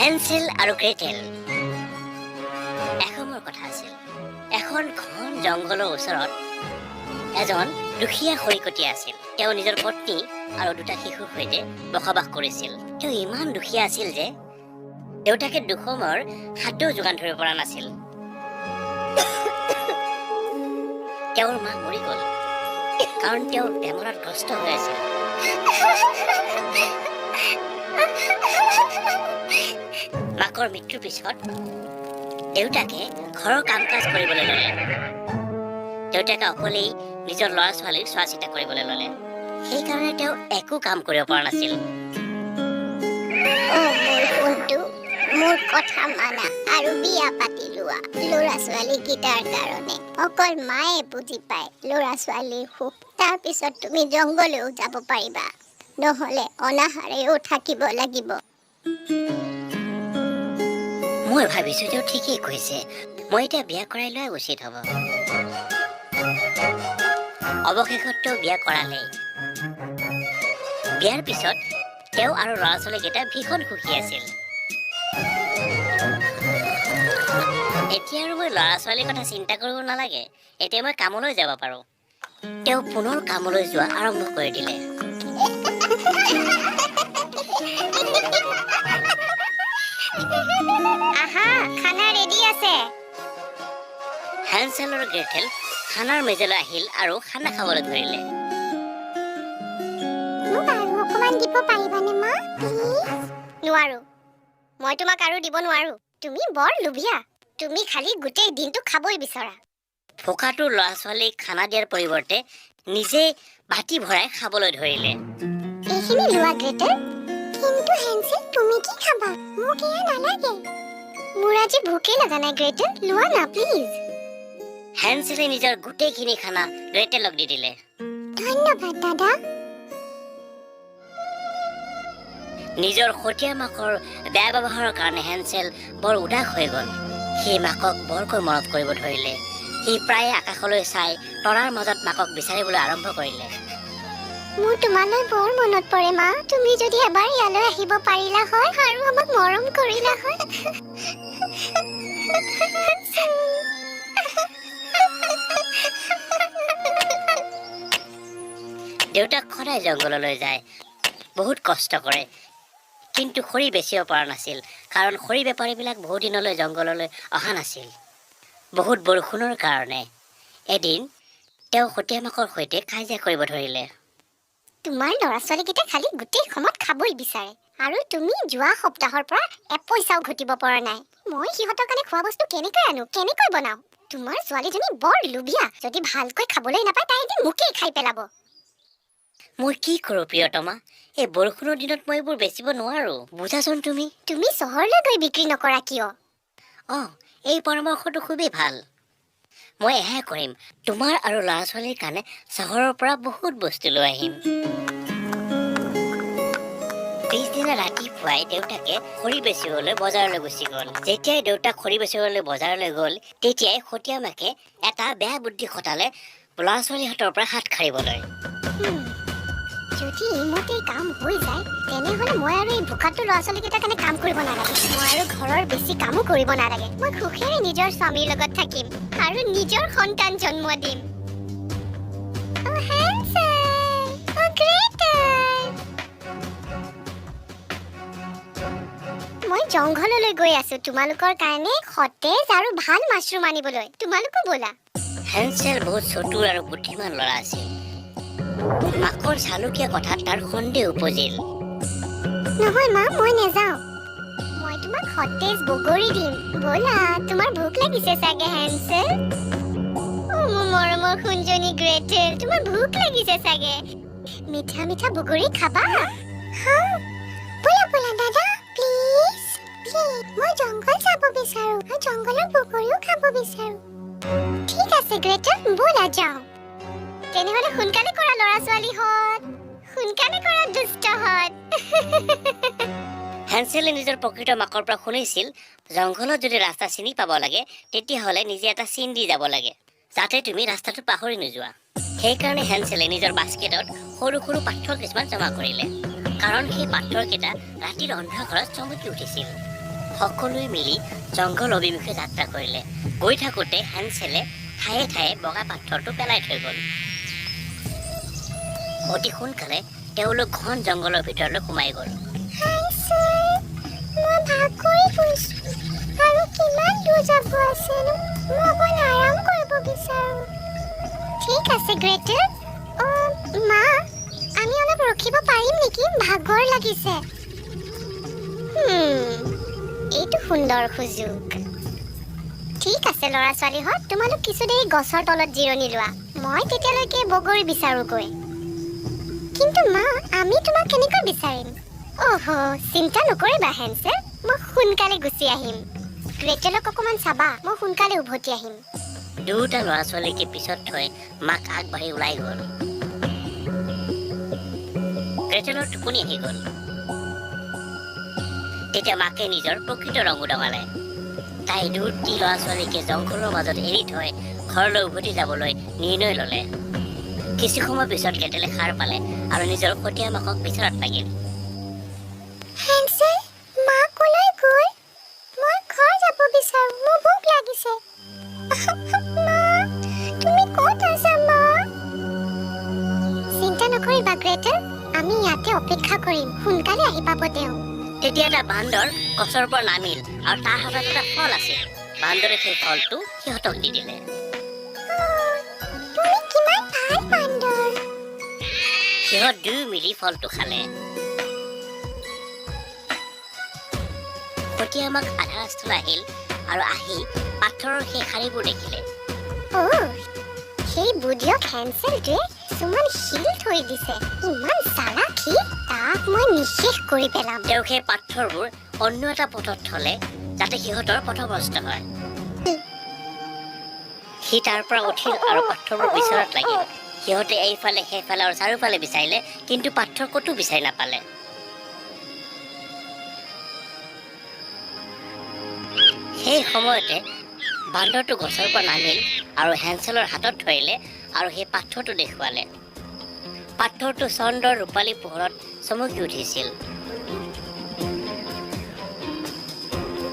Hensel আৰু গ্ৰেটেল। এসময়ৰ কথা আছিল। এখন ঘন জংঘলৰ ওচৰত এজন দুখীয়া খৰিকটীয়া আছিল। তেওঁ নিজৰ পত্নী আৰু দুটা শিশুৰ সৈতে বসবাস কৰিছিল। তেওঁ ইমান দুখীয়া আছিল যে দেউতাকে দুসময়ৰ খাদ্য যোগান ধৰিব পৰা নাছিল। তেওঁৰ মা মৰি গ'ল কাৰণ তেওঁ বেমাৰত গ্ৰস্ত হৈ আছিল। মাকৰ মৃত্যুৰ পিছত দেউতাকে ঘৰৰ কাম কাজ কৰিবলৈ ল'লে। দেউতাকে অকলেই নিজৰ ল'ৰা ছোৱালীক চোৱা চিতা কৰিবলৈ ল'লে। সেইকাৰণে তেওঁ একো কাম কৰিব পৰা নাছিল। মোৰ কথা মানা আৰু বিয়া পাতি লোৱা। ল'ৰা ছোৱালী কেইটাৰ কাৰণে অকল মায়ে বুজি পায় ল'ৰা ছোৱালীৰ সুখ। তাৰপিছত তুমি জংঘলেও যাব পাৰিবা, নহ'লে অনাহাৰেও থাকিব লাগিব। মই ভাবিছো তেওঁ ঠিকেই কৈছে। মই এতিয়া বিয়া কৰাই লোৱাই উচিত হ'ব। অৱশেষত তেওঁ বিয়া কৰালে। বিয়াৰ পিছত তেওঁ আৰু ল'ৰা ছোৱালীকেইটা ভীষণ সুখী আছিল। এতিয়া আৰু মই ল'ৰা ছোৱালীৰ কথা চিন্তা কৰিব নালাগে। এতিয়া মই কামলৈ যাব পাৰোঁ। তেওঁ পুনৰ কামলৈ যোৱা আৰম্ভ কৰি দিলে। আহা, খানা ৰেডি আছে। হেনসেল আৰু গ্ৰেটেল খানাৰ মেজলৈ আহিল আৰু খানা খাবলৈ ধৰিলে। মোক আৰু অকমান দিব পাৰিবানে মা, প্লিজ? নোৱাৰো, মই তোমাক আৰু দিব নোৱাৰো। তুমি বৰ লোভীয়া। তুমি খালি গোটেই দিনটো খাবই বিচৰা। ফকাটোৰ ল'ৰা ছোৱালীক খানা দিয়াৰ পৰিৱৰ্তে নিজেই বাটি ভৰাই খাবলৈ ধৰিলে। এইখিনি লোৱা গ্ৰেটেল। কিন্তু হেনসেল, তুমি কি খাবা? মোক এয়া নালাগে। মোৰ আজি ভোকেই লগা নাই গ্ৰেটেল, লোৱা না প্লিজ। হেনসেলে নিজৰ গোটেইখিনি খানা গ্ৰেটেলক দি দিলে। ধন্যবাদ দাদা। নিজৰ সতীয়া মাকৰ বেয়া ব্যৱহাৰৰ কাৰণে হেনসেল বৰ উদাস হৈ গ'ল। সি মাকক বৰকৈ মনত কৰিব ধৰিলে। সি প্ৰায়ে আকাশলৈ চাই তৰাৰ মাজত মাকক বিচাৰিবলৈ আৰম্ভ কৰিলে। মোৰ তোমালৈ বৰ মনত পৰে মা। তুমি যদি এবাৰ ইয়ালৈ আহিব পাৰিলা হয় আৰু আমাক মৰম কৰিলা হয়। দেউতাক সদায় জংঘললৈ যায়, বহুত কষ্ট কৰে, কিন্তু খৰি বেচিব পৰা নাছিল কাৰণ খৰি বেপাৰীবিলাক বহু দিনলৈ জংঘললৈ অহা নাছিল। বহুত বৰষুণৰ কাৰণে এদিন তেওঁ সতীয়া মাকৰ সৈতে কাজিয়া কৰিব ধৰিলে। তোমাৰ ল'ৰা ছোৱালীকেইটা খালি গোটেই সময়ত খাবই বিচাৰে আৰু তুমি যোৱা সপ্তাহৰ পৰা এপইচাও ঘটিব পৰা নাই। মই সিহঁতৰ কাৰণে খোৱা বস্তু কেনেকৈ আনো, কেনেকৈ বনাওঁ? তোমাৰ ছোৱালীজনী বৰ লোভীয়া। যদি ভালকৈ খাবলৈ নাপায় তাই এদিন মোকেই খাই পেলাব। মই কি কৰোঁ প্ৰিয়তমা? এই বৰষুণৰ দিনত মই এইবোৰ বেচিব নোৱাৰোঁ, বুজাচোন তুমি। তুমি চহৰলৈ গৈ বিক্ৰী নকৰা কিয়? এই পৰামৰ্শটো খুবেই ভাল। মই এয়াই কৰিম। তোমাৰ আৰু ল'ৰা ছোৱালীৰ কাৰণে চহৰৰ পৰা বহুত বস্তু লৈ আহিম। পিছদিনা ৰাতিপুৱাই দেউতাকে খৰি বেচিবলৈ বজাৰলৈ গুচি গ'ল। যেতিয়াই দেউতাক খৰি বেচিবলৈ বজাৰলৈ গ'ল, তেতিয়াই সতীয়া মাকে এটা বেয়া বুদ্ধি খটালে ল'ৰা ছোৱালীহঁতৰ পৰা হাত সাৰিবলৈ। যদি এইমতে কাম হৈ যায় তেনেহ'লে মই আৰু এই বোকাটো ল'ৰা ছোৱালীকেইটাৰ কাৰণে কাম কৰিব নালাগে। মই আৰু ঘৰৰ বেছি কামো কৰিব নালাগে। মই সুখেৰে নিজৰ স্বামীৰ লগত থাকিম আৰু নিজৰ সন্তান জন্ম দিম। মই জংঘললৈ গৈ আছো তোমালোকৰ কাৰণে সতেজ আৰু ভাল মাছৰুম আনিবলৈ। তোমালোকো ব'লা। হেনসেল বহুত চতুৰ আৰু বুদ্ধিমান ল'ৰা আছিল। মাকৰ চালুকীয়া কথাত তাৰ সন্দেহ উপজিল। নহয় মা, মই নেযাওঁ। মই তোমাক সতেজ বগৰী দিম। ব'লা, তোমাৰ ভোক লাগিছে চাগে হেনসেল। মোৰ মৰমৰ সুঞ্জনী গ্ৰেটেল, তোমাৰ ভোক লাগিছে চাগে। মিঠা মিঠা বগৰী খাবা? ব'লা ব'লা দাদা, প্লিজ প্লিজ। মই জংঘল যাব বিচাৰো আৰু জংঘলৰ বগৰীও খাব বিচাৰো। ঠিক আছে গ্ৰেটেল, ব'লা যাওঁ। তেনেহ'লে সোনকালে কৰা ল'ৰা ছোৱালীহঁত, সোনকালে কৰা দুষ্টহঁত। হেনসেলে নিজৰ প্ৰকৃত মাকৰ পৰা শুনিছিল, জংঘলত যদি ৰাস্তা চিনি পাব লাগে তেতিয়াহ'লে নিজে এটা চিন দি যাব লাগে, যাতে তুমি ৰাস্তাটো পাহৰি নোযোৱা। সেইকাৰণে হেনসেলে নিজৰ বাস্কেটত সৰু সৰু পাথৰ কিছুমান জমা কৰিলে, কাৰণ সেই পাথৰকেইটা ৰাতিৰ অন্ধকাৰত চমকি উঠিছিল। সকলোৱে মিলি জংঘল অভিমুখে যাত্ৰা কৰিলে। গৈ থাকোঁতে হেনচেলে ঠায়ে ঠায়ে বগা পাথৰটো পেলাই থৈ গ'ল। অতি সোনকালে তেওঁলোক ঘন জংঘলৰ ভিতৰলৈ সোমাই গ'ল। মই ভাগৰি গৈছো আৰু কিমান দূৰ যাব আছেনো? মই অকণ আৰাম কৰিব বিচাৰো। ঠিক আছে গ্ৰেটেল। মা, আমি অলপ ৰখিব পাৰিম নেকি? ভাগৰ লাগিছে। এইটো সুন্দৰ সুযোগ। ঠিক আছে ল'ৰা ছোৱালীহঁত, তোমালোক কিছু দেৰি গছৰ তলত জিৰণি লোৱা। মই তেতিয়ালৈকে বগৰী বিচাৰোগৈ। কিন্তু মা, আমি তোমাক কেনেকৈ বিচাৰিম? চিন্তা নকৰিবা হেনচেল, মই সোনকালে গুচি আহিম। গ্ৰেটেলক অকণমান চাবা, মই সোনকালে উভতি আহিম। দুটা ল'ৰা ছোৱালীকে পিছত থৈ মাক আগবাঢ়ি ওলাই গ'ল। গ্ৰেটেলৰ টোপনি আহি গ'ল। তেতিয়া মাকে নিজৰ প্ৰকৃত ৰং উদঙালে। তাই দুটি ল'ৰা ছোৱালীকে জংঘলৰ মাজত এৰি থৈ ঘৰলৈ উভতি যাবলৈ নিৰ্ণয় ল'লে। কিছু সময় পিছত গ্ৰেটেলে সাৰ পালে আৰু নিজৰ কটীয়া মাকক বিচৰাত লাগিল। হেনচেল, মা কলৈ গ'ল? মই ঘৰ যাব বিচাৰো, মোৰ ভোক লাগিছে। মা, তুমি ক'ত আছা মা? চিন্তা নকৰিবা গ্ৰেটেল, আমি ইয়াতে অপেক্ষা কৰিম। সোনকালে আহি পাব তেওঁ। তেতিয়া এটা বান্দৰ গছৰ পৰা নামিল আৰু তাৰ হাতত এটা ফল আছিল। বান্দৰে সেই ফলটো সিহঁতক দি দিলে। তুমি কিমান ভাল বান্দৰ। সিহঁত দুয়ো মিলি ফলটো খালে। কটীয়ামাক আধা ৰাস্তালৈ আহিল আৰু আহি পাথৰৰ সেই শাৰীবোৰ দেখিলে। সেই বুধিয়ক হেনচেলটোৱে কিছুমান শিল থৈ দিছে। ইমান চালাক সি, তাক মই নিঃশেষ কৰি পেলাম। তেওঁ সেই পাথৰবোৰ অন্য এটা পথত থলে যাতে সিহঁতৰ পথভ্ৰষ্ট হয়। সি তাৰ পৰা উঠিল আৰু পাথৰবোৰ বিচৰাত লাগিল। সিহঁতে এইফালে সেইফালে আৰু চাৰিওফালে বিচাৰিলে, কিন্তু পাথৰ ক'তো বিচাৰি নাপালে। সেই সময়তে বান্দৰটো গছৰ পৰা নামিল আৰু হেনচেলৰ হাতত ধৰিলে আৰু সেই পাথৰটো দেখুৱালে। পাথৰটো চন্দ্ৰৰ ৰূপালী পোহৰত চমকি উঠিছিল।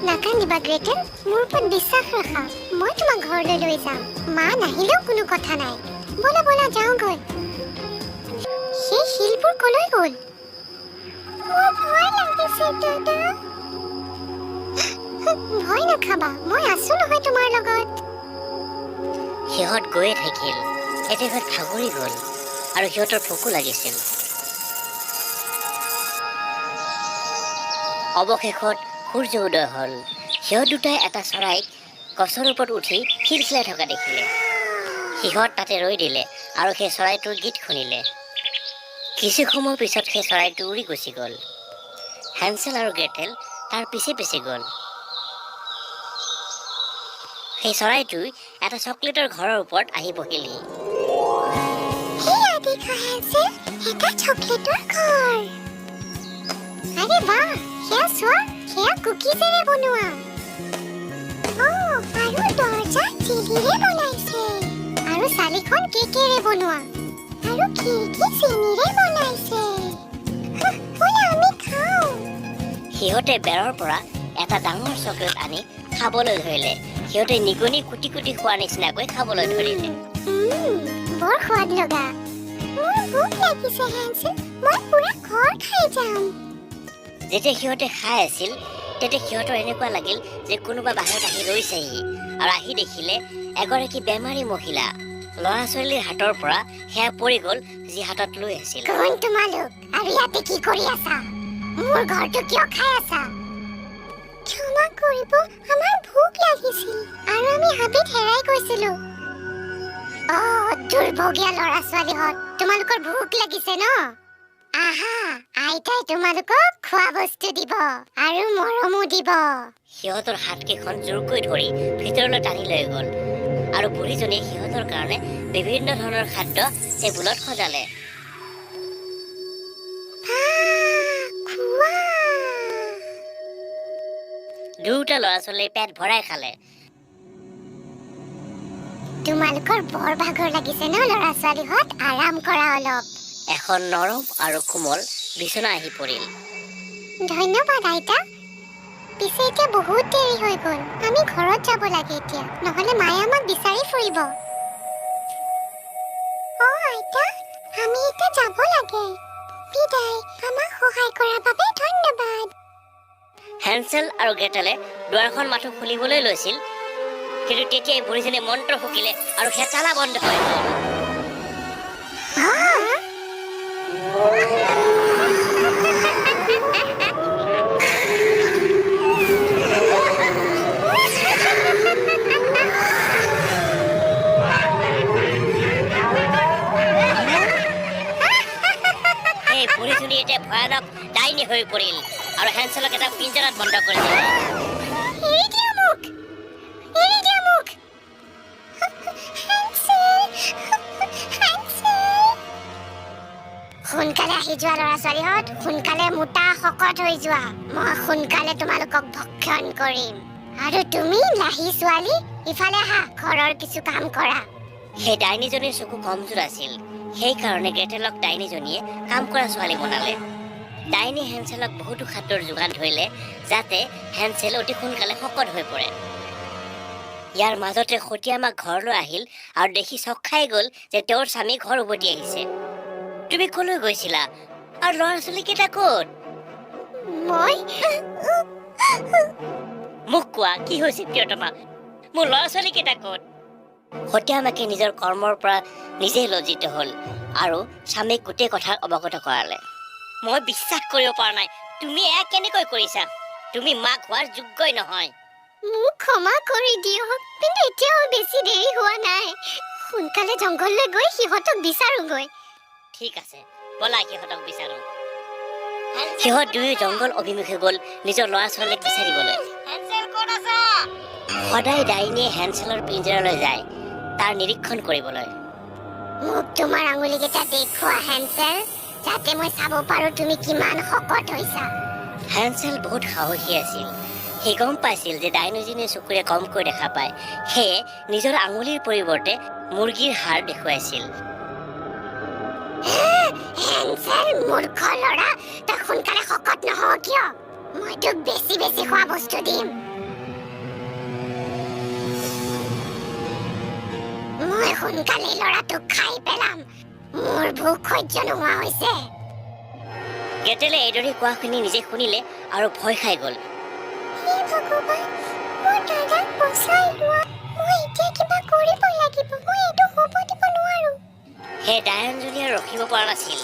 নাকান্দিবা গ্ৰেটেল, মোৰ ওপৰত বিশ্বাস ৰাখা। মই তোমাক ঘৰলৈ লৈ যাম। মা নাহিলেও কোনো কথা নাই। বলা বলা যাওঁগৈ। সেই শিলবোৰ কলৈ গ'ল? মোৰ ভয় লাগিছে দাদা। ভয় নাখাবা, মই আছো নহয় তোমাৰ লগত। সিহঁত গৈয়ে থাকিল। একেবাৰে ভাগৰি গ'ল আৰু সিহঁতৰ ভোকো লাগিছিল। অৱশেষত সূৰ্য উদয় হ'ল। সিহঁত দুটাই এটা চৰাইক গছৰ ওপৰত উঠি খিলখিলাই থকা দেখিলে। সিহঁত তাতে ৰৈ দিলে আৰু সেই চৰাইটোৰ গীত শুনিলে। কিছু সময় পিছত সেই চৰাইটো উৰি গুচি গ'ল। হেনচেল আৰু গ্ৰেটেল তাৰ পিছে পিছে গ'ল। সেই চৰাইটোই এটা চকলেটৰ ঘৰৰ ওপৰত আহি বহিলহি। এটা চকলেটৰ ঘৰ। আৰে বাহ, সেয়া চোৱা, সেয়া কুকিজেৰে বনোৱা। আৰু দৰ্জা জেলিৰে বনাইছে, আৰু চালিখন কেকেৰে বনোৱা, আৰু খিৰিকী চেনিৰে বনাইছে। ব'লা আমি খাওঁ। সিহঁতে বেৰৰ পৰা এটা ডাঙৰ চকলেট আনি খাবলৈ ধৰিলে। সিহঁতে নিগনি কুটি কুটি খোৱাৰ নিচিনাকৈ খাবলৈ ধৰিলে। বৰ সোৱাদ লগা। মোৰ ভোক লাগিছে হেনচেল, মই পুৰা ঘৰ খাই যাম। যেতিয়া সিহঁতে খাই আছিল তেতিয়া সিহঁতৰ এনেকুৱা লাগিল যে কোনোবা বাহিৰত আহি ৰৈছেহি আৰু আহি দেখিলে এগৰাকী বেমাৰী মহিলা। ল'ৰা ছোৱালীৰ হাতৰ পৰা সেয়া পৰি গ'ল যি হাতত লৈ আছিল। কোন তোমালোক আৰু ইয়াতে কি কৰি আছা? মোৰ ঘৰটো কিয় খাই আছা? ক্ষমা কৰিব, আমাৰ ভোক লাগিছিল আৰু আমি হাবিত হেৰাই গৈছিলো। দুৰ্ভগীয়া ল'ৰা ছোৱালীহঁত, তোমালোকৰ ভোক লাগিছে ন? আহা, আইতাই তোমালোকক খোৱা বস্তু দিব আৰু মৰমো দিব। সিহঁতৰ হাতকেইখন জোৰকৈ ধৰি ভিতৰলৈ টানি লৈ গ'ল আৰু বুঢ়ীজনীয়ে সিহঁতৰ কাৰণে বিভিন্ন ধৰণৰ খাদ্য টেবুলত সজালে। দুটা ল'ৰা ছোৱালীয়ে পেট ভৰাই খালে। তোমালোকৰ বৰ ভাগৰ লাগিছে ন ল'ৰা ছোৱালীহঁত? আৰাম কৰা অলপ। এখন নৰম আৰু কোমল বিচনা আহি পৰিল। ধন্যবাদ আইতা। পিছে এতিয়া বহুত দেৰি হৈ গ'ল। আমি ঘৰত যাব লাগে এতিয়া, নহ'লে মায়ে আমাক বিচাৰি ফুৰিব। আইতা, আমি এতিয়া যাব লাগে। বিদায়, আমাক সহায় কৰাৰ বাবে ধন্যবাদ। হেনছেল আৰু গ্ৰেটেলে দুৱাৰখন মাথো খুলিবলৈ লৈছিল, কিন্তু তেতিয়াই বুঢ়ীজনীয়ে মন্ত্ৰ ফুকিলে আৰু সেয়া তালা বন্ধ হৈ গ'ল। সেই বুঢ়ীজনী এতিয়া ভয়ানক ডাইনী হৈ পৰিল আৰু হেনছেলক এটা পিঞ্জৰাত বন্ধ কৰি দিলে। এৰি দিয়া মোক! এৰি দিয়া মোক! সোনকালে আহি যোৱা ল'ৰা-ছোৱালীহঁত, সোনকালে মোটা শকত হৈ যোৱা। মই সোনকালে তোমালোকক ভক্ষণ কৰিম। আৰু তুমি লাহি ছোৱালী, ইফালে আহা, ঘৰৰ কিছু কাম কৰা। সেই ডাইনীজনীৰ চকু কমজোৰ আছিল, সেইকাৰণে গ্ৰেটেলক ডাইনীজনীয়ে কাম কৰা ছোৱালী বনালে। ডাইনী হেনছেলক বহুতো খাদ্যৰ যোগান ধৰিলে, যাতে হেনছেল অতি সোনকালে শকত হৈ পৰে। ইয়াৰ মাজতে সতীয়ামাক ঘৰলৈ আহিল আৰু দেখি চক খাই গ'ল যে তেওঁৰ স্বামী ঘৰ উভতি আহিছে। তুমি কলৈ গৈছিলা আৰু ল'ৰা-ছোৱালী কেইটা ক'ত? মই মোক কোৱা, কি হৈছে প্ৰিয়তমা? মোৰ ল'ৰা-ছোৱালী কেইটা ক'ত? সতীয়ামাকে নিজৰ কৰ্মৰ পৰা নিজেই লজ্জিত হ'ল আৰু স্বামীক গোটেই কথা অৱগত কৰালে। মই বিশ্বাস কৰিব পৰা নাই, তুমি এয়া কেনেকৈ কৰিছা? তুমি মাক হোৱাৰ যোগ্যই নহয়। মোক ক্ষমা কৰি দিয়ক, কিন্তু এতিয়াও বেছি দেৰি হোৱা নাই। সোনকালে জংঘললৈ গৈ সিহঁতক বিচাৰোগৈ। ঠিক আছে, ব'লা সিহঁতক বিচাৰো। সিহঁত দুয়ো জংঘল অভিমুখে গ'ল নিজৰ ল'ৰা-ছোৱালীক বিচাৰিবলৈ। সদায় ডাইনীয়ে হেনছেলৰ পিঞ্জৰালৈ যায় তাৰ নিৰীক্ষণ কৰিবলৈ। মোক তোমাৰ আঙুলিকেইটা দেখুওৱা হেনছেল, যাতে মই চাব পাৰোঁ তুমি কিমান শকত হৈছা। হেনছেল বহুত সাহসী আছিল। সি গম পাইছিল যে ডাইনীজনীয়ে চকুৰে কমকৈ দেখা পায়, সেয়ে নিজৰ আঙুলিৰ পৰিৱৰ্তে মুৰ্গীৰ হাড় দেখুৱাইছিল। হেনছেল, মূৰ্খ ল'ৰা, তই সোনকালে শকত নহও কিয়? মই তোক বেছি বেছি খোৱা বস্তু দিম। মই সোনকালে ল'ৰাটোক খাই পেলাম। মোৰ ভোক সহ্য নোহোৱা হৈছে। গ্ৰেটেলে এইদৰে কোৱা শুনি নিজে শুনিলে আৰু ভয় খাই গ'ল। হে ভগৱান, মোৰ দাদাক বচাই লোৱা। মই এতিয়া কিবা কৰিব লাগিব। মই এইটো হ'ব দিব নোৱাৰো। সেই ডাইনীজনী আৰু ৰখিব পৰা নাছিল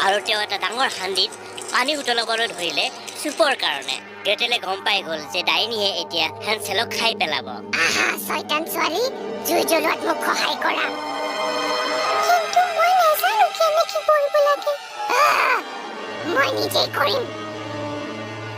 আৰু তেওঁ এটা ডাঙৰ হান্দিত পানী উতলাবলৈ ধৰিলে চুপৰ কাৰণে। গ্ৰেটেলে গম পাই গ'ল যে ডাইনীয়ে এতিয়া হেনছেলক খাই পেলাব। আহা শয়তান ছোৱালী, জুই জ্বলোৱাত মোক সহায় কৰা। কিন্তু মই নাজানো কেনেকৈ কৰিব লাগে। মই নিজেই কৰিম।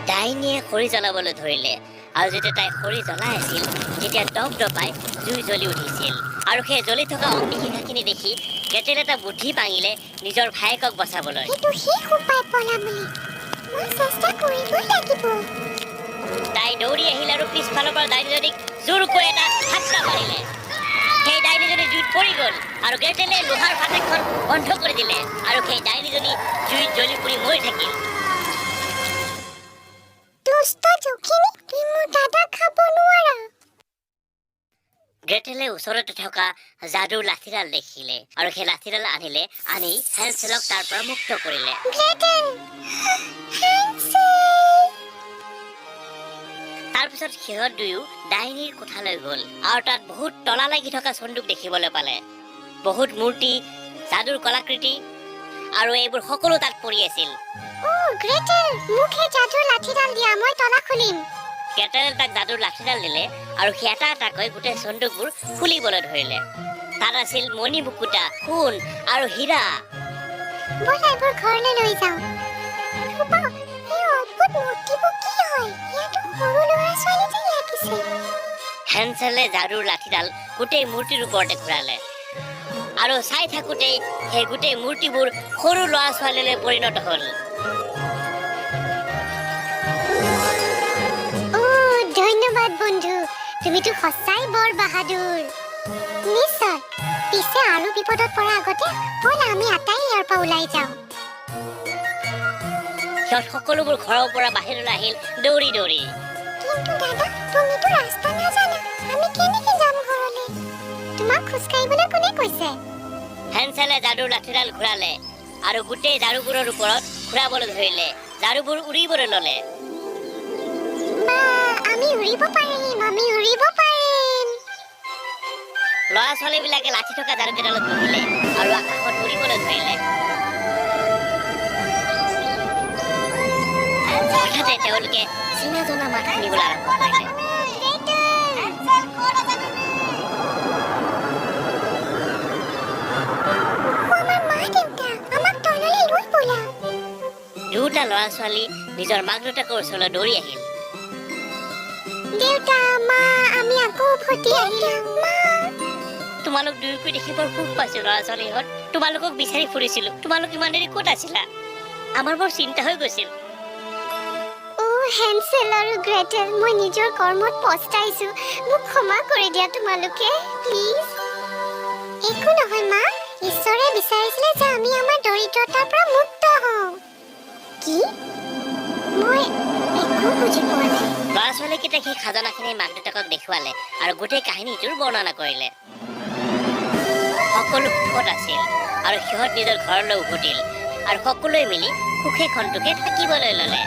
ডাইনীয়ে খৰি জ্বলাবলৈ ধৰিলে আৰু যেতিয়া তাই খৰি জ্বলাই আছিল তেতিয়া দপদপাই জুই জ্বলি উঠিছিল। আৰু সেই জ্বলি থকা অগ্নিশিখাখিনি দেখি গ্ৰেটেলে এটা বুদ্ধি ভাঙিলে নিজৰ ভায়েকক বচাবলৈ। এইটো শেষ উপায় পলাবলৈ। মই চেষ্টা কৰিবই লাগিব। তাই দৌৰি আহিল আৰু পিছফালৰ পৰা ডাইনীজনীক জোৰকৈ এটা ধাক্কা মাৰিলে। সেই ডাইনীজনী জুইত পৰি গ'ল আৰু গ্ৰেটেলে লোহাৰ ফাটেকখন বন্ধ কৰি দিলে আৰু সেই ডাইনীজনী জুইত জ্বলি পুৰি মৰি থাকিল। দুষ্ট জখিনী, তুমি মোৰ দাদাক খাব নোৱাৰা। গ্ৰেটেলে ওচৰতে থকা যাদুৰ লাঠিডাল দেখিলে আৰু সেই লাঠিডাল আনি হেনছেলক তাৰ পৰা মুক্ত কৰিলে। গ্ৰেটেল! হেনছেল! তাৰপিছত সিহঁত দুয়ো ডাইনীৰ কোঠালৈ গ'ল আৰু তাত বহুত তলা লাগি থকা চন্দুক দেখিবলৈ পালে। বহুত মূৰ্তি, যাদুৰ কলাকৃতি আৰু এইবোৰ সকলো তাত পৰি আছিল। গ্ৰেটেল, মোক সেই যাদুৰ লাঠিডাল দিয়া, মই তলা খুলিম। গ্ৰেটেলে তাক যাদুৰ লাঠিডাল দিলে আৰু সি এটা এটাকৈ গোটেই চন্দুকবোৰ খুলিবলৈ ধৰিলে। তাত আছিল মণি মুকুতা, সোণ আৰু হীৰা। ব'লা এইবোৰ ঘৰলৈ লৈ যাওঁ। ৰ'বা, এই অদ্ভুত মূৰ্তিবোৰ কি হয়? ইয়াতো সৰু ল'ৰা-ছোৱালী যেন লাগিছে। হেনছেলে যাদুৰ লাঠিডাল গোটেই মূৰ্তিৰ ওপৰতে ঘূৰালে আৰু চাই থাকোঁতেই সেই গোটেই মূৰ্তিবোৰ সৰু ল'ৰা-ছোৱালীলৈ পৰিণত হ'ল। ধন্যবাদ বন্ধু, তুমিতো সঁচাই বৰ বাহাদুৰ। নিশ্চয়। পিছে আৰু বিপদত পৰা আগতে ব'লা আমি আটাই ইয়াৰ পৰা ওলাই যাওঁ। সিহঁত সকলোবোৰ ঘৰৰ পৰা বাহিৰলৈ আহিল দৌৰি দৌৰি। কিন্তু দাদা তুমিতো ৰাস্তা নাজানা আমি কেনেকৈ যাম ঘৰলৈ তোমাক খোজকাঢ়িবলৈ কোনে কৈছে হেনচেলে যাদুৰ লাঠিডাল ঘূৰালে আৰু গোটেই ঝাৰুবোৰৰ ওপৰত ঘূৰাবলৈ ধৰিলে ঝাৰুবোৰ উৰিবলৈ ল'লে মা আমি উৰিব পাৰিম ল'ৰা ছোৱালীবিলাকে লাঠি থকা ঝাৰুকেইডালত বহিলে আৰু আকাশত উৰিবলৈ ধৰিলে হঠাতে তেওঁলোকে চিনা জনা মাত শুনিবলৈ আৰম্ভ কৰিলে দুটা ল'ৰা ছোৱালী নিজৰ মাক দেউতাকৰ ওচৰলৈ দৌৰি আহিল দেউতা মা আমি আকৌ উভতি আহিলো মা তোমালোক দুয়োকে দেখি বৰ সুখ পাইছো ল'ৰা ছোৱালীহঁত তোমালোকক বিচাৰি ফুৰিছিলো তোমালোক ইমান দেৰি ক'ত আছিলা আমাৰ বৰ চিন্তা হৈ গৈছিল হেনসেল আৰু গ্ৰেটেল মই নিজৰ কৰ্মত পস্তাইছো মোক ক্ষমা কৰি দিয়া তোমালোকে প্লিজ একো নহয় মা ঈশ্বৰে বিচাৰিছিলে যে আমি আমাৰ দৰিদ্ৰতাৰ পৰা মুক্ত হওঁ কি মই একো বুজি পোৱা নাই ল'ৰা ছোৱালীকেইটাই সেই খাজানাখিনি মাক দেউতাকক দেখুৱালে আৰু গোটেই কাহিনীটোৰ বৰ্ণনা কৰিলে সকলো সুখত আছিল আৰু সিহঁত নিজৰ ঘৰলৈ উভতিল আৰু সকলোৱে মিলি সুখে খন্তুকে থাকিবলৈ ল'লে